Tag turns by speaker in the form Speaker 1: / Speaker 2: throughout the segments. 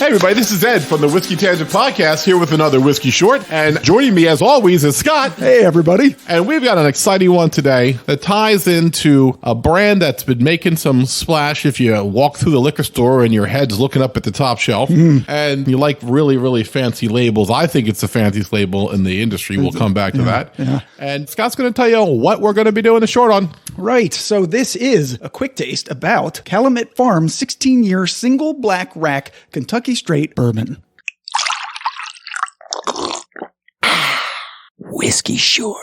Speaker 1: Hey, everybody, this is Ed from the Whiskey Tangent Podcast here with another Whiskey Short. And joining me, as always, is Scott.
Speaker 2: Hey, everybody.
Speaker 1: And we've got an exciting one today that ties into a brand that's been making some splash if you walk through the liquor store and your head's looking up at the top shelf. And you like really, really fancy labels. I think it's the fanciest label in the industry. We'll come back to that.
Speaker 2: Yeah.
Speaker 1: And Scott's going to tell you what we're going to be doing the short on.
Speaker 2: Right. So this is a quick taste about Calumet Farm 16-year single black rack Kentucky straight bourbon. Whiskey Short.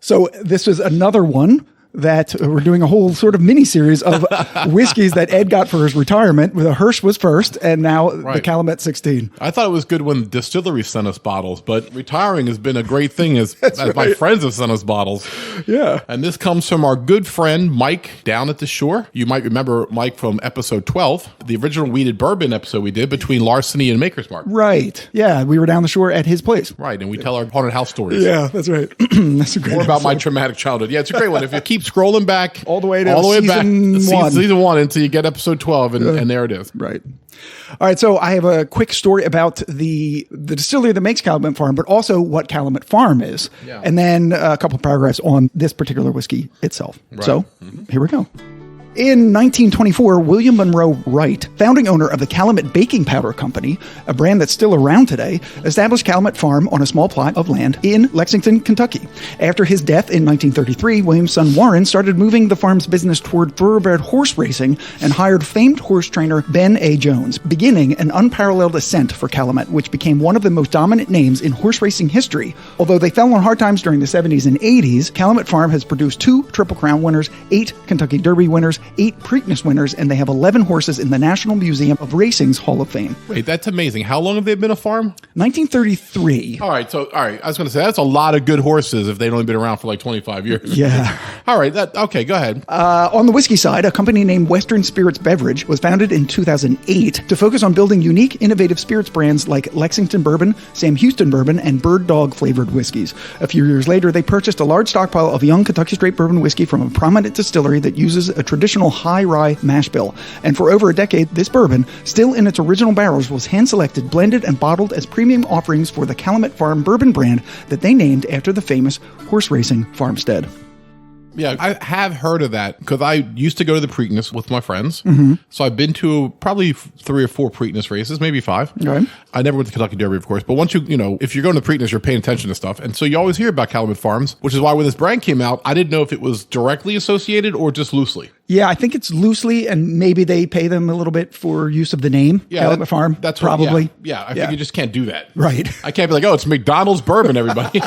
Speaker 2: So this was another one that we're doing a whole sort of mini-series of whiskeys that Ed got for his retirement. The Hirsch was first, and now the Calumet 16.
Speaker 1: I thought it was good when distilleries sent us bottles, but retiring has been a great thing as my friends have sent us bottles.
Speaker 2: Yeah.
Speaker 1: And this comes from our good friend, Mike, down at the shore. You might remember Mike from episode 12, the original Weeded Bourbon episode we did between Larceny and Maker's Mark.
Speaker 2: Right. Yeah, we were down the shore at his place.
Speaker 1: Right, and we tell our haunted house stories.
Speaker 2: Yeah, that's right. That's a great
Speaker 1: More about
Speaker 2: episode.
Speaker 1: my traumatic childhood. Yeah, it's a great one. If you keep scrolling back
Speaker 2: all the way to
Speaker 1: season one until you get episode 12, and there it is.
Speaker 2: Right. All right. So I have a quick story about the distillery that makes Calumet Farm, but also what Calumet Farm is. Yeah. And then a couple of paragraphs on this particular whiskey itself. Right. So here we go. In 1924, William Monroe Wright, founding owner of the Calumet Baking Powder Company, a brand that's still around today, established Calumet Farm on a small plot of land in Lexington, Kentucky. After his death in 1933, William's son Warren started moving the farm's business toward thoroughbred horse racing and hired famed horse trainer Ben A. Jones, beginning an unparalleled ascent for Calumet, which became one of the most dominant names in horse racing history. Although they fell on hard times during the 70s and 80s, Calumet Farm has produced 2 Triple Crown winners, 8 Kentucky Derby winners, 8 Preakness winners, and they have 11 horses in the National Museum of Racing's Hall of Fame.
Speaker 1: Wait, that's amazing. How long have they been a farm?
Speaker 2: 1933.
Speaker 1: All right. I was going to say, that's a lot of good horses if they've only been around for like 25 years.
Speaker 2: Yeah.
Speaker 1: All right. Okay, go ahead.
Speaker 2: On the whiskey side, a company named Western Spirits Beverage was founded in 2008 to focus on building unique, innovative spirits brands like Lexington Bourbon, Sam Houston Bourbon, and Bird Dog flavored whiskeys. A few years later, they purchased a large stockpile of young Kentucky straight bourbon whiskey from a prominent distillery that uses a traditional high rye mash bill. And for over a decade, this bourbon, still in its original barrels, was hand-selected, blended, and bottled as premium offerings for the Calumet Farm bourbon brand that they named after the famous horse racing farmstead.
Speaker 1: Yeah, I have heard of that because I used to go to the Preakness with my friends. So I've been to probably 3 or 4 Preakness races, maybe 5.
Speaker 2: Okay.
Speaker 1: I never went to Kentucky Derby, of course. But once if you're going to Preakness, you're paying attention to stuff. And so you always hear about Calumet Farms, which is why when this brand came out, I didn't know if it was directly associated or just loosely.
Speaker 2: Yeah, I think it's loosely, and maybe they pay them a little bit for use of the name, Calumet Farm.
Speaker 1: That's
Speaker 2: probably.
Speaker 1: I think you just can't do that.
Speaker 2: Right.
Speaker 1: I can't be like, it's McDonald's bourbon, everybody.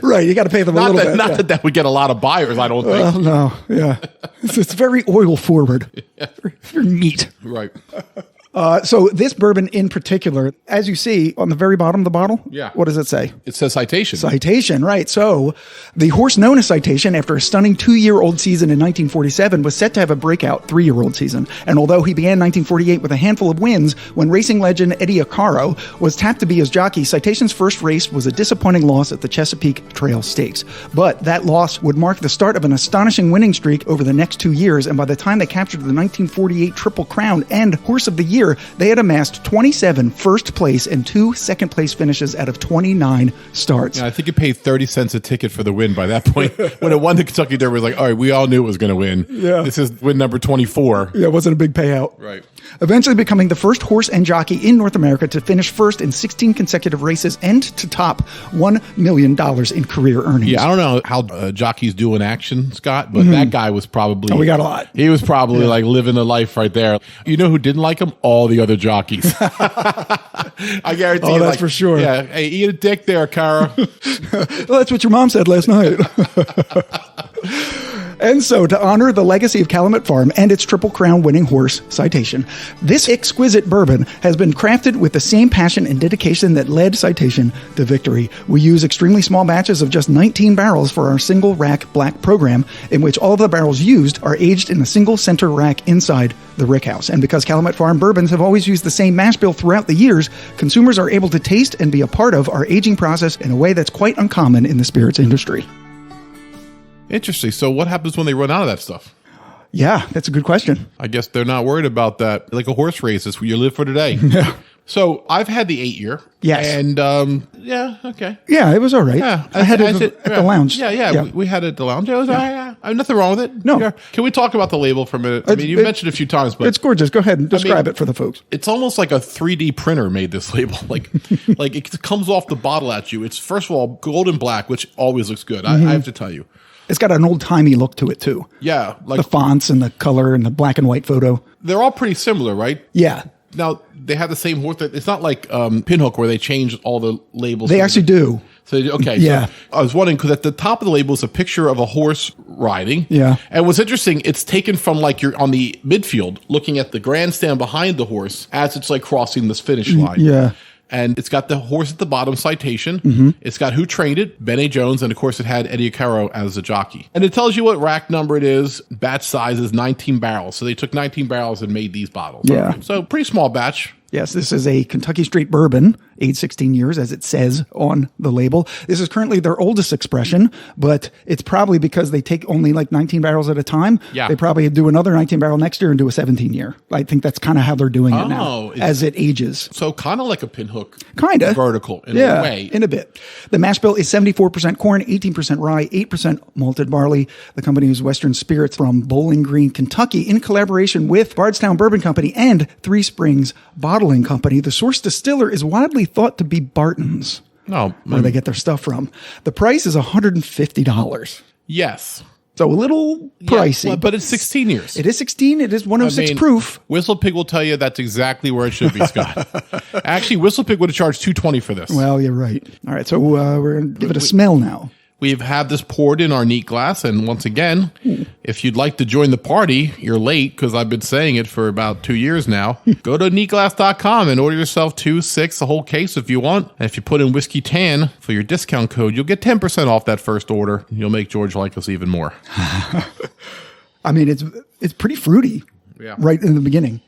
Speaker 2: Right, you got to pay them a little bit.
Speaker 1: Not that would get a lot of buyers, I don't think.
Speaker 2: Well, no, yeah. It's very oil forward. Very meat.
Speaker 1: Right.
Speaker 2: So this bourbon in particular, as you see on the very bottom of the bottle, what does it say?
Speaker 1: It says Citation.
Speaker 2: Citation, right. So the horse known as Citation, after a stunning 2-year-old season in 1947, was set to have a breakout 3-year-old season. And although he began 1948 with a handful of wins, when racing legend Eddie Acaro was tapped to be his jockey, Citation's first race was a disappointing loss at the Chesapeake Trail Stakes. But that loss would mark the start of an astonishing winning streak over the next 2 years, and by the time they captured the 1948 Triple Crown and Horse of the Year, they had amassed 27 first place and 2 second place finishes out of 29 starts.
Speaker 1: Yeah, I think it paid 30 cents a ticket for the win by that point. When it won the Kentucky Derby, it was like, all right, we all knew it was going to win.
Speaker 2: Yeah.
Speaker 1: This is win number 24.
Speaker 2: Yeah, it wasn't a big payout.
Speaker 1: Right.
Speaker 2: Eventually becoming the first horse and jockey in North America to finish first in 16 consecutive races and to top $1 million in career earnings.
Speaker 1: Yeah, I don't know how jockeys do in action, Scott, but that guy was probably...
Speaker 2: Oh, we got a lot.
Speaker 1: He was probably like living the life right there. You know who didn't like him? All the other jockeys. I guarantee you.
Speaker 2: Oh, that's for sure.
Speaker 1: Yeah. Hey, eat a dick there, Cara.
Speaker 2: Well, that's what your mom said last night. And so, to honor the legacy of Calumet Farm and its Triple Crown winning horse, Citation, this exquisite bourbon has been crafted with the same passion and dedication that led Citation to victory. We use extremely small batches of just 19 barrels for our single rack black program, in which all of the barrels used are aged in a single center rack inside the rickhouse. And because Calumet Farm bourbons have always used the same mash bill throughout the years, consumers are able to taste and be a part of our aging process in a way that's quite uncommon in the spirits industry.
Speaker 1: Interesting. So what happens when they run out of that stuff?
Speaker 2: Yeah, that's a good question.
Speaker 1: I guess they're not worried about that. Like a horse race, it's what you live for today.
Speaker 2: Yeah.
Speaker 1: So I've had the 8-year.
Speaker 2: Yes.
Speaker 1: And yeah, okay.
Speaker 2: Yeah, it was all right.
Speaker 1: Yeah,
Speaker 2: I had it at the lounge.
Speaker 1: Yeah. We had it at the lounge. It was all right. Yeah. I have nothing wrong with it.
Speaker 2: No.
Speaker 1: Yeah. Can we talk about the label for a minute? I mean, you mentioned it a few times, but
Speaker 2: it's gorgeous. Go ahead and describe it for the folks.
Speaker 1: It's almost like a 3D printer made this label. Like it comes off the bottle at you. It's first of all gold and black, which always looks good. I have to tell you.
Speaker 2: It's got an old-timey look to it, too.
Speaker 1: Yeah. Like
Speaker 2: the fonts and the color and the black and white photo.
Speaker 1: They're all pretty similar, right?
Speaker 2: Yeah.
Speaker 1: Now, they have the same horse. It's not like Pinhook where they change all the labels.
Speaker 2: They actually do.
Speaker 1: So, okay.
Speaker 2: Yeah.
Speaker 1: So I was wondering, because at the top of the label is a picture of a horse riding.
Speaker 2: Yeah.
Speaker 1: And what's interesting, it's taken from like you're on the midfield looking at the grandstand behind the horse as it's like crossing this finish line.
Speaker 2: Yeah.
Speaker 1: And it's got the horse at the bottom citation. It's got who trained it, Ben A. Jones, and of course it had Eddie Acaro as the jockey. And it tells you what rack number it is. Batch size is 19 barrels. So they took 19 barrels and made these bottles.
Speaker 2: Yeah.
Speaker 1: So pretty small batch.
Speaker 2: Yes, this is a Kentucky Straight Bourbon, aged 16 years, as it says on the label. This is currently their oldest expression, but it's probably because they take only like 19 barrels at a time.
Speaker 1: Yeah.
Speaker 2: They probably do another 19 barrel next year and do a 17-year. I think that's kind of how they're doing it now, as it ages.
Speaker 1: So kind of like a Pinhook.
Speaker 2: Kind of.
Speaker 1: Vertical in a way.
Speaker 2: In a bit. The mash bill is 74% corn, 18% rye, 8% malted barley. The company is Western Spirits from Bowling Green, Kentucky, in collaboration with Bardstown Bourbon Company and Three Springs Bottling Company. The source distiller is widely thought to be Barton's, where they get their stuff from. The price is $150.
Speaker 1: Yes.
Speaker 2: So a little pricey.
Speaker 1: Yeah, but it's 16 years.
Speaker 2: It is 16. It is 106 proof.
Speaker 1: Whistle Pig will tell you that's exactly where it should be, Scott. Actually, Whistle Pig would have charged $220 for this.
Speaker 2: Well, you're right. All right, so we're going to give it a smell now.
Speaker 1: We've had this poured in our neat glass, and once again, if you'd like to join the party, you're late because I've been saying it for about 2 years now. Go to neatglass.com and order yourself 6 a whole case if you want. And if you put in Whiskey Tan for your discount code, you'll get 10% off that first order. You'll make George like us even more.
Speaker 2: I mean, it's pretty fruity right in the beginning.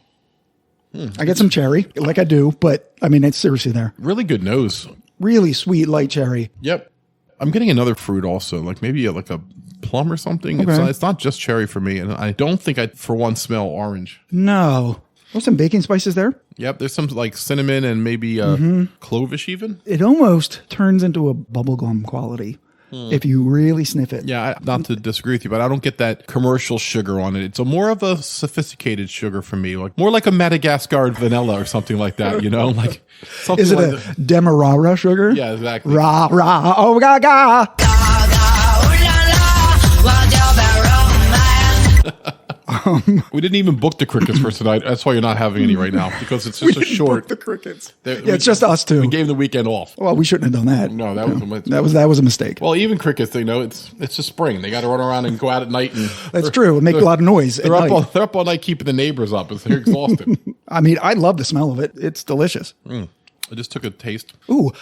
Speaker 2: I get some cherry, like I do, but I mean, it's seriously there.
Speaker 1: Really good nose.
Speaker 2: Really sweet, light cherry.
Speaker 1: Yep. I'm getting another fruit also, like maybe like a plum or something.
Speaker 2: Okay.
Speaker 1: It's not just cherry for me, and I don't think I, for one, smell orange.
Speaker 2: No. There's some baking spices there.
Speaker 1: Yep, there's some like cinnamon and maybe clovish even.
Speaker 2: It almost turns into a bubblegum quality if you really sniff it.
Speaker 1: Yeah, not to disagree with you, but I don't get that commercial sugar on it. It's a more of a sophisticated sugar for me, like more like a Madagascar vanilla or something like that, you know? Like something
Speaker 2: Is it
Speaker 1: like
Speaker 2: a Demerara sugar?
Speaker 1: Yeah, exactly.
Speaker 2: Rah, rah, oh, gaga.
Speaker 1: We didn't even book the crickets for tonight. That's why you're not having any right now, because it's just a short.
Speaker 2: The crickets. It's just us two.
Speaker 1: We gave the weekend off.
Speaker 2: Well, we shouldn't have done that.
Speaker 1: No,
Speaker 2: that was a mistake.
Speaker 1: Well, even crickets, they know it's the spring. They got to run around and go out at night. And
Speaker 2: that's true. Make a lot of noise.
Speaker 1: They're up all night keeping the neighbors up. They're exhausted.
Speaker 2: I mean, I love the smell of it. It's delicious.
Speaker 1: I just took a taste.
Speaker 2: Ooh.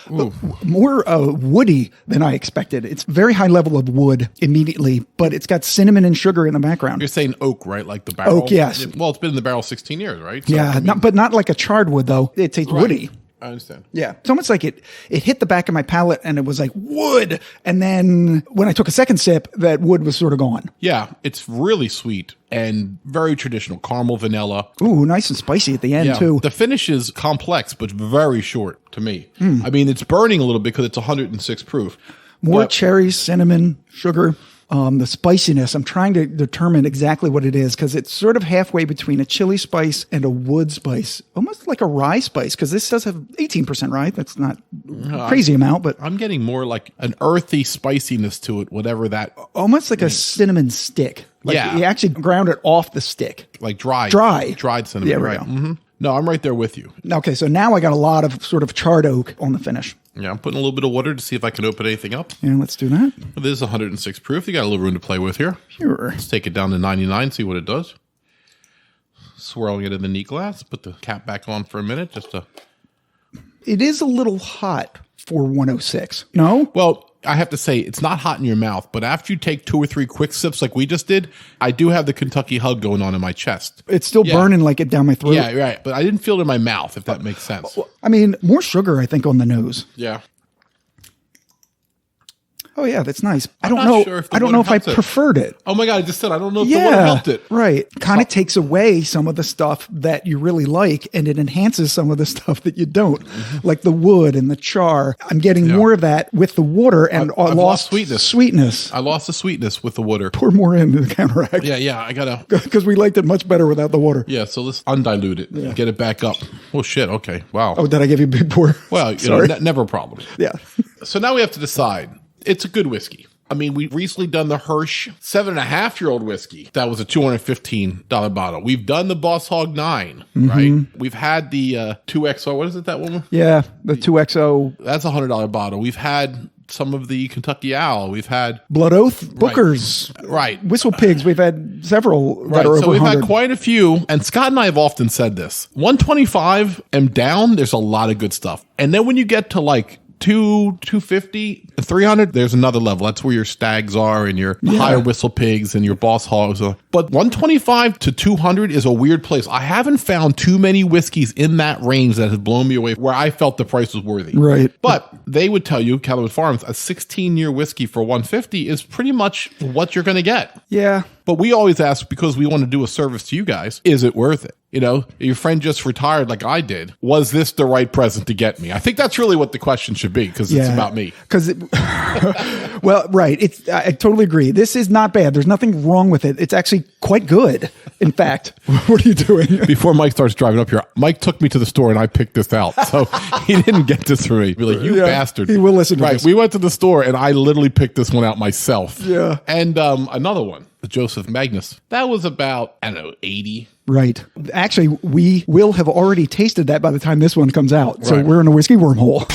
Speaker 2: More woody than I expected. It's very high level of wood immediately, but it's got cinnamon and sugar in the background.
Speaker 1: You're saying oak, right? Like the barrel?
Speaker 2: Oak, yes.
Speaker 1: Well, it's been in the barrel 16 years, right? So,
Speaker 2: yeah, but not like a charred wood, though. It tastes woody.
Speaker 1: I understand.
Speaker 2: Yeah. It's almost like it hit the back of my palate and it was like wood. And then when I took a second sip, that wood was sort of gone.
Speaker 1: Yeah. It's really sweet and very traditional. Caramel, vanilla.
Speaker 2: Ooh, nice and spicy at the end, too.
Speaker 1: The finish is complex, but very short to me. I mean, it's burning a little bit because it's 106 proof.
Speaker 2: More cherries, cinnamon, sugar. The spiciness, I'm trying to determine exactly what it is because it's sort of halfway between a chili spice and a wood spice, almost like a rye spice because this does have 18% rye. That's not a crazy amount, but
Speaker 1: I'm getting more like an earthy spiciness to it, whatever that.
Speaker 2: Almost like a cinnamon stick. Like you actually ground it off the stick.
Speaker 1: Like dried cinnamon.
Speaker 2: Yeah,
Speaker 1: right. Mm-hmm. No, I'm right there with you.
Speaker 2: Okay, so now I got a lot of sort of charred oak on the finish.
Speaker 1: Yeah, I'm putting a little bit of water to see if I can open anything up.
Speaker 2: Yeah, let's do that.
Speaker 1: This is 106 proof. You got a little room to play with here.
Speaker 2: Sure.
Speaker 1: Let's take it down to 99, see what it does. Swirling it in the neat glass. Put the cap back on for a minute just to...
Speaker 2: It is a little hot for 106. No?
Speaker 1: Well, I have to say, it's not hot in your mouth, but after you take 2 or 3 quick sips like we just did, I do have the Kentucky hug going on in my chest.
Speaker 2: It's still burning like it down my throat.
Speaker 1: Yeah, right. But I didn't feel it in my mouth, if that makes sense.
Speaker 2: I mean, more sugar, I think, on the nose.
Speaker 1: Yeah.
Speaker 2: Oh yeah, that's nice. I
Speaker 1: I'm
Speaker 2: don't
Speaker 1: not
Speaker 2: know.
Speaker 1: sure if the
Speaker 2: I don't know if
Speaker 1: water
Speaker 2: I
Speaker 1: helps it.
Speaker 2: preferred it.
Speaker 1: Oh my God, I just said I don't know if the water helped it.
Speaker 2: Right. Kind of takes away some of the stuff that you really like, and it enhances some of the stuff that you don't, like the wood and the char. I'm getting more of that with the water, and
Speaker 1: I've
Speaker 2: lost
Speaker 1: sweetness.
Speaker 2: Sweetness.
Speaker 1: I lost the sweetness with the water.
Speaker 2: Pour more in to counteract.
Speaker 1: Yeah, I gotta.
Speaker 2: Because we liked it much better without the water.
Speaker 1: Yeah, so let's undilute it and get it back up. Oh shit, okay, wow.
Speaker 2: Oh, did I give you a big pour?
Speaker 1: Well, never a problem.
Speaker 2: Yeah.
Speaker 1: So now we have to decide. It's a good whiskey. I mean, we've recently done the Hirsch 7.5-year-old whiskey. That was a $215 bottle. We've done the Boss Hog 9, right? We've had the 2XO. What is it, that one?
Speaker 2: Yeah, the 2XO.
Speaker 1: That's a $100 bottle. We've had some of the Kentucky Owl. We've had
Speaker 2: Blood Oath, Booker's,
Speaker 1: right?
Speaker 2: Whistle Pigs. We've had several that are over
Speaker 1: So we've
Speaker 2: 100.
Speaker 1: had quite a few. And Scott and I have often said this. 125 and down, there's a lot of good stuff. And then when you get to like 250, 300, there's another level. That's where your stags are and your higher whistle pigs and your boss hogs. But 125 to 200 is a weird place. I haven't found too many whiskeys in that range that have blown me away where I felt the price was worthy.
Speaker 2: Right.
Speaker 1: But they would tell you, Calumet Farms, a 16-year whiskey for 150 is pretty much what you're going to get.
Speaker 2: Yeah.
Speaker 1: But we always ask, because we want to do a service to you guys, is it worth it? You know, your friend just retired like I did. Was this the right present to get me? I think that's really what the question should be, because it's about me.
Speaker 2: Because, well, right. I totally agree. This is not bad. There's nothing wrong with it. It's actually quite good. In fact, what are you doing?
Speaker 1: Before Mike starts driving up here, Mike took me to the store and I picked this out. So he didn't get this for me. Be like, you bastard.
Speaker 2: He will listen to this.
Speaker 1: We went to the store and I literally picked this one out myself.
Speaker 2: Yeah.
Speaker 1: And another one, the Joseph Magnus. That was about, 80.
Speaker 2: Right. Actually, we will have already tasted that by the time this one comes out. So
Speaker 1: Right.
Speaker 2: we're in a whiskey wormhole.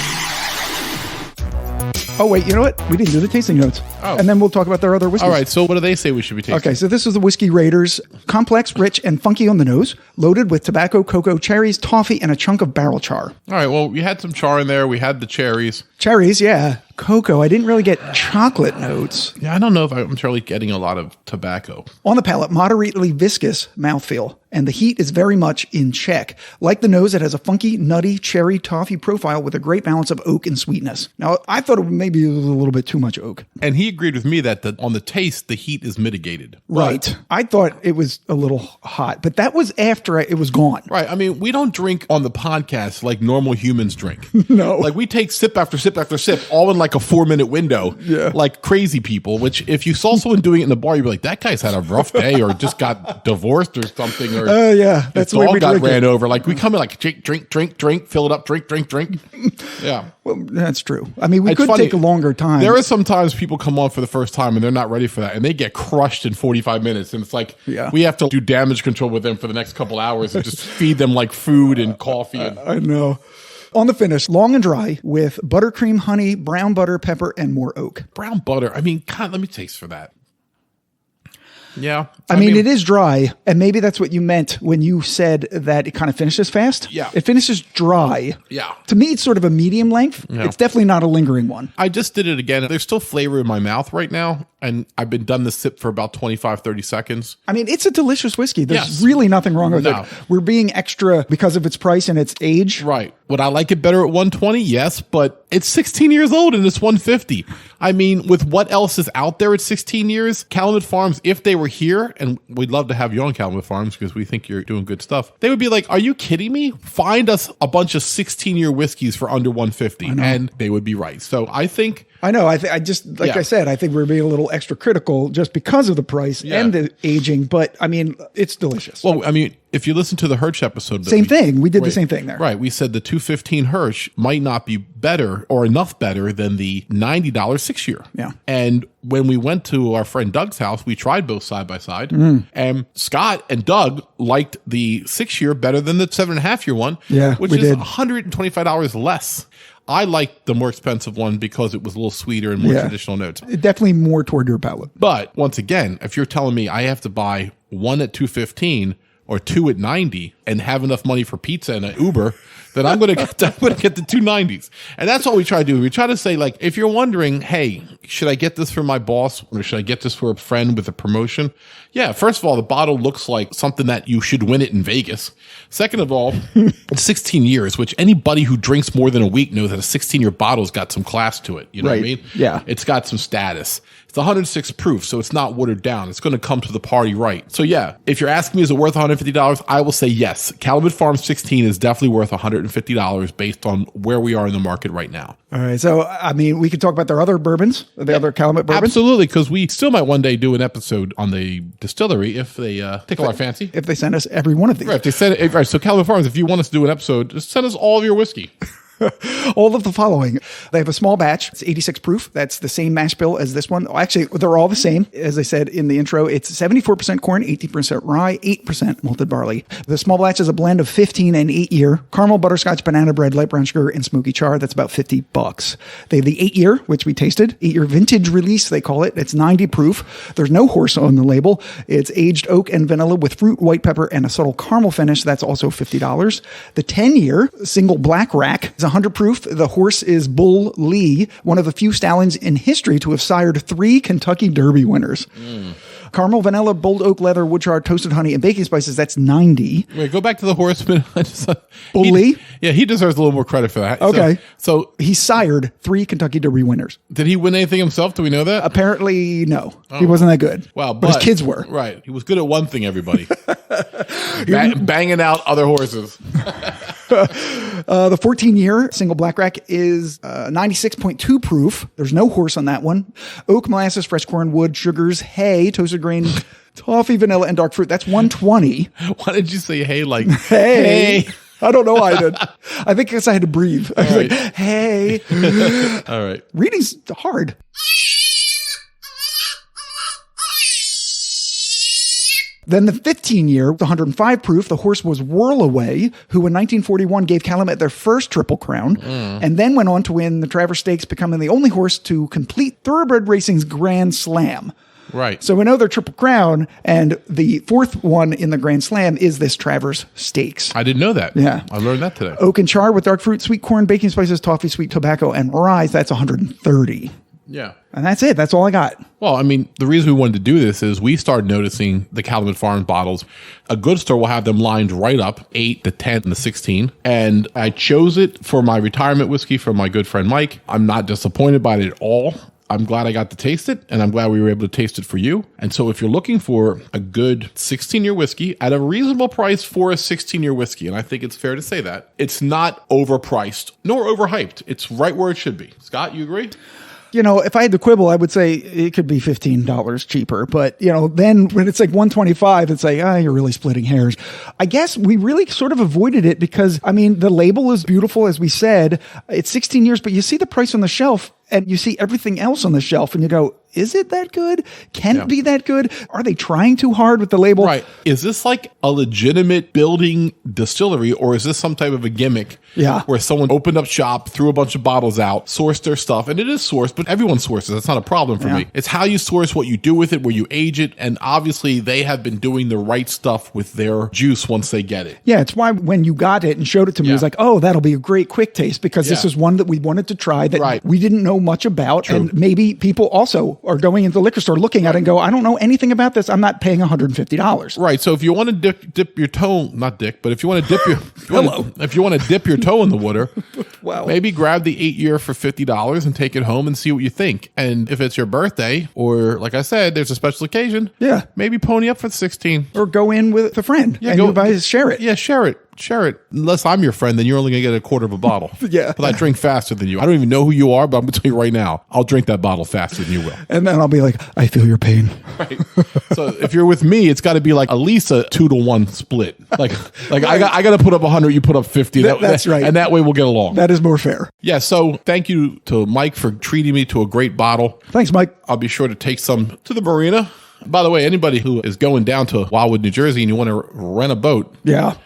Speaker 2: Oh, wait, you know what? We didn't do the tasting notes.
Speaker 1: Oh.
Speaker 2: And then we'll talk about their other whiskeys.
Speaker 1: All right, so what do they say we should be tasting?
Speaker 2: Okay, so this is the Whiskey Raiders. Complex, rich, and funky on the nose. Loaded with tobacco, cocoa, cherries, toffee, and a chunk of barrel char.
Speaker 1: All right, well, we had some char in there. We had the cherries.
Speaker 2: Cherries, yeah. Cocoa. I didn't really get chocolate notes.
Speaker 1: Yeah, I don't know if I'm really getting a lot of tobacco.
Speaker 2: On the palate, moderately viscous mouthfeel, and the heat is very much in check. Like the nose, it has a funky, nutty, cherry toffee profile with a great balance of oak and sweetness. Now, I thought it maybe was a little bit too much oak.
Speaker 1: And he agreed with me that on the taste, the heat is mitigated.
Speaker 2: Right. I thought it was a little hot, but that was after it was gone.
Speaker 1: Right. I mean, we don't drink on the podcast like normal humans drink.
Speaker 2: No.
Speaker 1: Like we take sip after sip after sip, all in like a 4-minute window.
Speaker 2: Yeah.
Speaker 1: Like crazy people, which if you saw someone doing it in the bar, you'd be like, that guy's had a rough day or just got divorced or something. Or
Speaker 2: yeah. That's the way we
Speaker 1: got
Speaker 2: drink
Speaker 1: ran
Speaker 2: it.
Speaker 1: over. Like we come in like drink, fill it up, drink. Yeah.
Speaker 2: Well, that's true. I mean, we
Speaker 1: It's
Speaker 2: could
Speaker 1: funny.
Speaker 2: take a longer time.
Speaker 1: There are sometimes people come on for the first time and they're not ready for that, and they get crushed in 45 minutes. And it's like we have to do damage control with them for the next couple hours and just feed them like food and coffee. And
Speaker 2: I know. On the finish, long and dry with buttercream, honey, brown butter, pepper, and more oak.
Speaker 1: brown butter. I mean, God, let me taste for that. Yeah.
Speaker 2: I mean, it is dry, and maybe that's what you meant when you said that it kind of finishes fast.
Speaker 1: Yeah.
Speaker 2: It finishes dry.
Speaker 1: Yeah.
Speaker 2: To me, it's sort of a medium length.
Speaker 1: Yeah.
Speaker 2: It's definitely not a lingering one.
Speaker 1: I just did it again. There's still flavor in my mouth right now, and I've been done the sip for about 25, 30 seconds.
Speaker 2: I mean, it's a delicious whiskey. There's
Speaker 1: Yes.
Speaker 2: really nothing wrong with
Speaker 1: No.
Speaker 2: it. We're being extra because of its price and its age.
Speaker 1: Right. Would I like it better at 120? Yes, but it's 16 years old and it's 150. I mean, with what else is out there at 16 years, Calumet Farms, if they were here, and we'd love to have you on Calumet Farms because we think you're doing good stuff, they would be like, are you kidding me? Find us a bunch of 16-year whiskeys for under 150. And they would be right. So I think...
Speaker 2: I know. I just, like
Speaker 1: Yeah.
Speaker 2: I said, I think we're being a little extra critical just because of the price and the aging. But I mean, it's delicious.
Speaker 1: Well, I mean, if you listen to the Hirsch episode,
Speaker 2: Same thing. We did the same thing there.
Speaker 1: Right. We said the 215 Hirsch might not be better or enough better than the $90 6-year.
Speaker 2: Yeah.
Speaker 1: And when we went to our friend Doug's house, we tried both side by side. And Scott and Doug liked the 6-year better than the 7.5-year one,
Speaker 2: Yeah,
Speaker 1: which
Speaker 2: we
Speaker 1: is
Speaker 2: did.
Speaker 1: $125 less. I liked the more expensive one because it was a little sweeter and more traditional notes.
Speaker 2: Definitely more toward your palate.
Speaker 1: But once again, if you're telling me I have to buy one at 215 or two at 90 and have enough money for pizza and an Uber, then I'm going to get the 290s. And that's what we try to do. We try to say, like, if you're wondering, hey, should I get this for my boss or should I get this for a friend with a promotion? Yeah, first of all, the bottle looks like something that you should win it in Vegas. Second of all, it's 16 years, which anybody who drinks more than a week knows that a 16-year bottle's got some class to it. You know what I mean?
Speaker 2: Yeah.
Speaker 1: It's got some status. It's 106 proof, so it's not watered down. It's going to come to the party right. So yeah, if you're asking me, is it worth $150? I will say yes. Calumet Farm 16 is definitely worth $150 based on where we are in the market right now.
Speaker 2: All right. So, I mean, we could talk about their other bourbons, the other Calumet bourbons.
Speaker 1: Absolutely, because we still might one day do an episode on the distillery if they tickle our fancy.
Speaker 2: If they send us every one of these.
Speaker 1: Right, if they send it, right, so Calumet Farms, if you want us to do an episode, just send us all of your whiskey.
Speaker 2: All of the following. They have a small batch. It's 86 proof. That's the same mash bill as this one. Actually, they're all the same. As I said in the intro, it's 74% corn, 18% rye, 8% malted barley. The small batch is a blend of 15 and 8 year caramel, butterscotch, banana bread, light brown sugar, and smoky char. That's about $50. They have the 8 year, which we tasted. 8 year vintage release, they call it. It's 90 proof. There's no horse on the label. It's aged oak and vanilla with fruit, white pepper, and a subtle caramel finish. That's also $50. The 10 year single black rack is 100 proof. The horse is Bull Lee, one of the few stallions in history to have sired 3 Kentucky Derby winners. Caramel, vanilla, bold oak leather, wood char, toasted honey, and baking spices. That's 90.
Speaker 1: Wait, go back to the horseman.
Speaker 2: Bull Lee?
Speaker 1: Yeah, he deserves a little more credit for that.
Speaker 2: Okay.
Speaker 1: So
Speaker 2: he sired 3 Kentucky Derby winners.
Speaker 1: Did he win anything himself? Do we know that?
Speaker 2: Apparently, no. He wasn't that good.
Speaker 1: Wow,
Speaker 2: but his kids were.
Speaker 1: Right. He was good at one thing, everybody. Banging out other horses.
Speaker 2: The 14-year single black rack is 96.2 proof. There's no horse on that one. Oak, molasses, fresh corn, wood, sugars, hay, toasted grain, toffee, vanilla, and dark fruit. That's 120.
Speaker 1: Why did you say hey like
Speaker 2: hey? I don't know why I did. I think because I had to breathe. I was
Speaker 1: right.
Speaker 2: like, hey.
Speaker 1: All right.
Speaker 2: Reading's hard. Then the 15-year, the 105 proof, the horse was Whirlaway, who in 1941 gave Calumet their first Triple Crown, and then went on to win the Travers Stakes, becoming the only horse to complete thoroughbred racing's Grand Slam.
Speaker 1: Right.
Speaker 2: So we know they're Triple Crown, and the 4th one in the Grand Slam is this Travers Stakes.
Speaker 1: I didn't know that.
Speaker 2: Yeah.
Speaker 1: I learned that today.
Speaker 2: Oak and char with dark fruit, sweet corn, baking spices, toffee, sweet tobacco, and rye. That's 130.
Speaker 1: Yeah.
Speaker 2: And that's it. That's all I got.
Speaker 1: Well, I mean, the reason we wanted to do this is we started noticing the Calumet Farm bottles. A good store will have them lined right up, 8, the 10, and the 16. And I chose it for my retirement whiskey from my good friend Mike. I'm not disappointed by it at all. I'm glad I got to taste it, and I'm glad we were able to taste it for you. And so if you're looking for a good 16-year whiskey at a reasonable price for a 16-year whiskey, and I think it's fair to say that, it's not overpriced nor overhyped. It's right where it should be. Scott, you agree?
Speaker 2: You know, if I had to quibble, I would say it could be $15 cheaper. But, you know, then when it's like $125, it's like, you're really splitting hairs. I guess we really sort of avoided it because, I mean, the label is beautiful, as we said. It's 16 years, but you see the price on the shelf and you see everything else on the shelf and you go, is it that good? Can it be that good? Are they trying too hard with the label?
Speaker 1: Right. Is this like a legitimate building distillery, or is this some type of a gimmick?
Speaker 2: Yeah.
Speaker 1: Where someone opened up shop, threw a bunch of bottles out, sourced their stuff, and it is sourced, but everyone sources. That's not a problem for me. It's how you source, what you do with it, where you age it, and obviously they have been doing the right stuff with their juice once they get it.
Speaker 2: Yeah, it's why when you got it and showed it to me, it was like, oh, that'll be a great quick taste because this is one that we wanted to try that we didn't know much about. True. And maybe people also are going into the liquor store looking at it and go, I don't know anything about this. I'm not paying $150.
Speaker 1: Right. So if you want to dip your toe, not dick, but if you want to dip your if you want to dip your toe in the water, maybe grab the 8-year for $50 and take it home and see what you think. And if it's your birthday, or like I said, there's a special occasion, maybe pony up for the 16.
Speaker 2: Or go in with a friend and you guys share it.
Speaker 1: Yeah, share it. Share it. Unless I'm your friend, then you're only going to get a quarter of a bottle. But I drink faster than you. I don't even know who you are, but I'm going to tell you right now, I'll drink that bottle faster than you will.
Speaker 2: And then I'll be like, I feel your pain.
Speaker 1: Right. So if you're with me, it's got to be like at least a 2-to-1 split. Like I got to put up 100, you put up 50.
Speaker 2: That's right.
Speaker 1: And that way we'll get along.
Speaker 2: That is more fair.
Speaker 1: Yeah. So thank you to Mike for treating me to a great bottle.
Speaker 2: Thanks, Mike.
Speaker 1: I'll be sure to take some to the marina. By the way, anybody who is going down to Wildwood, New Jersey, and you want to rent a boat,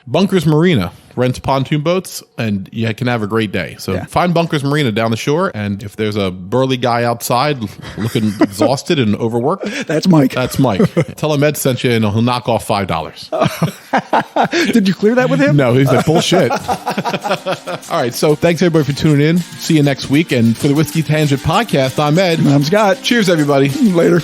Speaker 1: Bunkers Marina. rents pontoon boats, and you can have a great day. So find Bunkers Marina down the shore, and if there's a burly guy outside looking exhausted and overworked,
Speaker 2: that's Mike.
Speaker 1: That's Mike. Tell him Ed sent you, and he'll knock off $5.
Speaker 2: Did you clear that with him?
Speaker 1: No, he's like, bullshit. All right, so thanks everybody for tuning in. See you next week. And for the Whiskey Tangent Podcast, I'm Ed.
Speaker 2: I'm Scott.
Speaker 1: Cheers, everybody.
Speaker 2: Later.